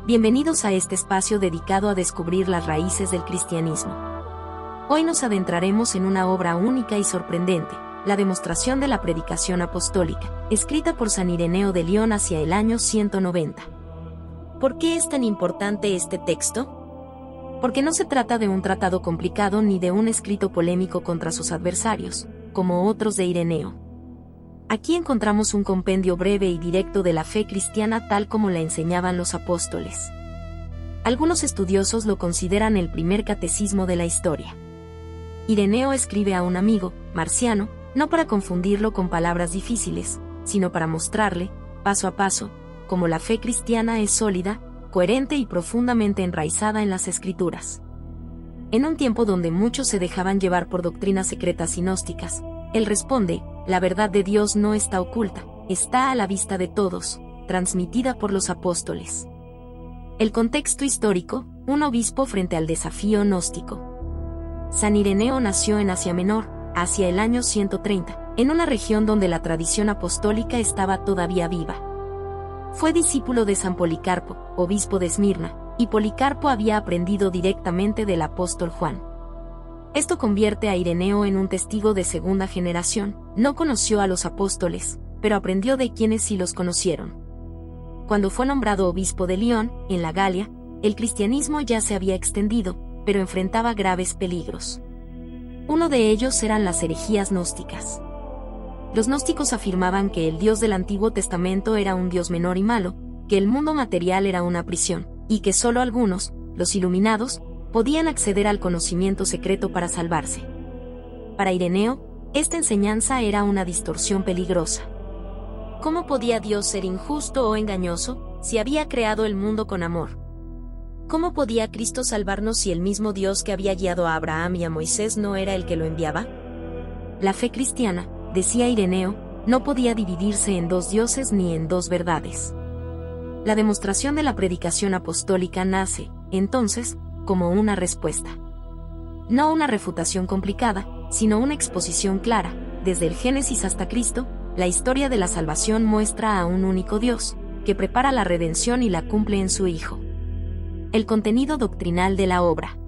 Bienvenidos a este espacio dedicado a descubrir las raíces del cristianismo. Hoy nos adentraremos en una obra única y sorprendente, la demostración de la predicación apostólica, escrita por San Ireneo de León hacia el año 190. ¿Por qué es tan importante este texto? Porque no se trata de un tratado complicado ni de un escrito polémico contra sus adversarios, como otros de Ireneo. Aquí encontramos un compendio breve y directo de la fe cristiana tal como la enseñaban los apóstoles. Algunos estudiosos lo consideran el primer catecismo de la historia. Ireneo escribe a un amigo, Marciano, no para confundirlo con palabras difíciles, sino para mostrarle, paso a paso, cómo la fe cristiana es sólida, coherente y profundamente enraizada en las Escrituras. En un tiempo donde muchos se dejaban llevar por doctrinas secretas y gnósticas, él responde: la verdad de Dios no está oculta, está a la vista de todos, transmitida por los apóstoles. El contexto histórico: un obispo frente al desafío gnóstico. San Ireneo nació en Asia Menor, hacia el año 130, en una región donde la tradición apostólica estaba todavía viva. Fue discípulo de San Policarpo, obispo de Esmirna, y Policarpo había aprendido directamente del apóstol Juan. Esto convierte a Ireneo en un testigo de segunda generación. No conoció a los apóstoles, pero aprendió de quienes sí los conocieron. Cuando fue nombrado obispo de León, en la Galia, el cristianismo ya se había extendido, pero enfrentaba graves peligros. Uno de ellos eran las herejías gnósticas. Los gnósticos afirmaban que el Dios del Antiguo Testamento era un Dios menor y malo, que el mundo material era una prisión, y que solo algunos, los iluminados, podían acceder al conocimiento secreto para salvarse. Para Ireneo, esta enseñanza era una distorsión peligrosa. ¿Cómo podía Dios ser injusto o engañoso, si había creado el mundo con amor? ¿Cómo podía Cristo salvarnos si el mismo Dios que había guiado a Abraham y a Moisés no era el que lo enviaba? La fe cristiana, decía Ireneo, no podía dividirse en dos dioses ni en dos verdades. La demostración de la predicación apostólica nace, entonces, como una respuesta. No una refutación complicada, sino una exposición clara. Desde el Génesis hasta Cristo, la historia de la salvación muestra a un único Dios, que prepara la redención y la cumple en su Hijo. El contenido doctrinal de la obra.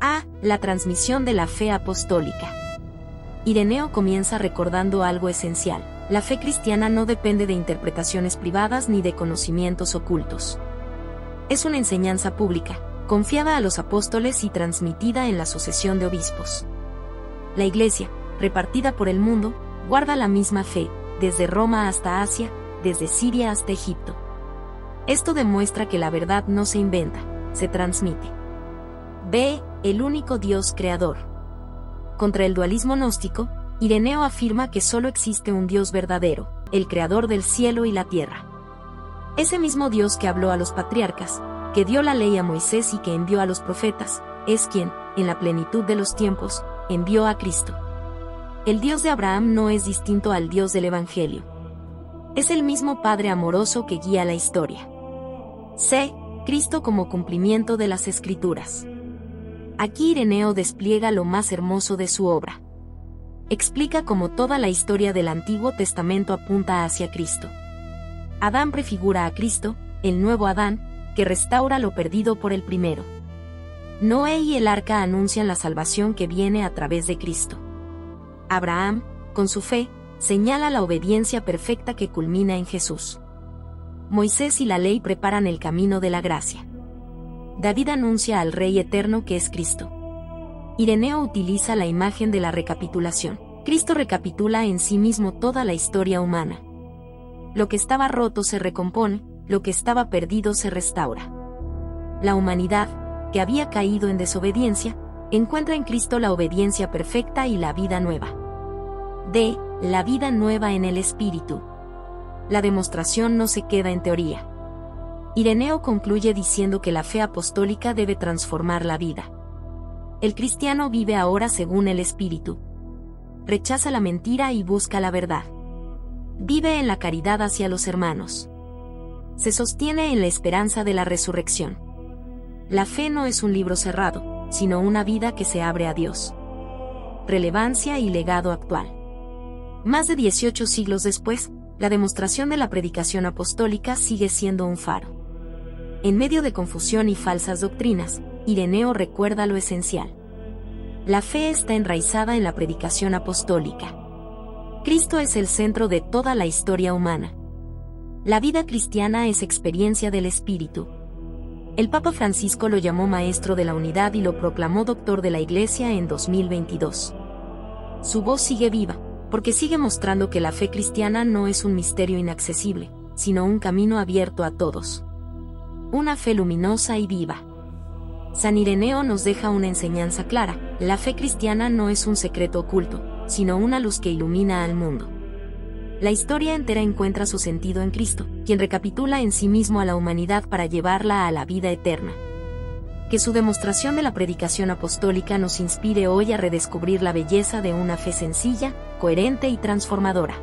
A. La transmisión de la fe apostólica. Ireneo comienza recordando algo esencial: la fe cristiana no depende de interpretaciones privadas ni de conocimientos ocultos. Es una enseñanza pública, confiada a los apóstoles y transmitida en la sucesión de obispos. La Iglesia, repartida por el mundo, guarda la misma fe, desde Roma hasta Asia, desde Siria hasta Egipto. Esto demuestra que la verdad no se inventa, se transmite. B. El único Dios creador. Contra el dualismo gnóstico, Ireneo afirma que solo existe un Dios verdadero, el creador del cielo y la tierra. Ese mismo Dios que habló a los patriarcas, que dio la ley a Moisés y que envió a los profetas, es quien, en la plenitud de los tiempos, envió a Cristo. El Dios de Abraham no es distinto al Dios del Evangelio. Es el mismo Padre amoroso que guía la historia. C. Cristo como cumplimiento de las Escrituras. Aquí Ireneo despliega lo más hermoso de su obra. Explica cómo toda la historia del Antiguo Testamento apunta hacia Cristo. Adán prefigura a Cristo, el nuevo Adán, que restaura lo perdido por el primero. Noé y el arca anuncian la salvación que viene a través de Cristo. Abraham, con su fe, señala la obediencia perfecta que culmina en Jesús. Moisés y la ley preparan el camino de la gracia. David anuncia al Rey eterno que es Cristo. Ireneo utiliza la imagen de la recapitulación. Cristo recapitula en sí mismo toda la historia humana. Lo que estaba roto se recompone, lo que estaba perdido se restaura. La humanidad, que había caído en desobediencia, encuentra en Cristo la obediencia perfecta y la vida nueva. D. La vida nueva en el Espíritu. La demostración no se queda en teoría. Ireneo concluye diciendo que la fe apostólica debe transformar la vida. El cristiano vive ahora según el Espíritu. Rechaza la mentira y busca la verdad. Vive en la caridad hacia los hermanos. Se sostiene en la esperanza de la resurrección. La fe no es un libro cerrado, sino una vida que se abre a Dios. Relevancia y legado actual. Más de 18 siglos después, la demostración de la predicación apostólica sigue siendo un faro. En medio de confusión y falsas doctrinas, Ireneo recuerda lo esencial. La fe está enraizada en la predicación apostólica. Cristo es el centro de toda la historia humana. La vida cristiana es experiencia del Espíritu. El Papa Francisco lo llamó Maestro de la Unidad y lo proclamó Doctor de la Iglesia en 2022. Su voz sigue viva, porque sigue mostrando que la fe cristiana no es un misterio inaccesible, sino un camino abierto a todos. Una fe luminosa y viva. San Ireneo nos deja una enseñanza clara: la fe cristiana no es un secreto oculto, sino una luz que ilumina al mundo. La historia entera encuentra su sentido en Cristo, quien recapitula en sí mismo a la humanidad para llevarla a la vida eterna. Que su demostración de la predicación apostólica nos inspire hoy a redescubrir la belleza de una fe sencilla, coherente y transformadora.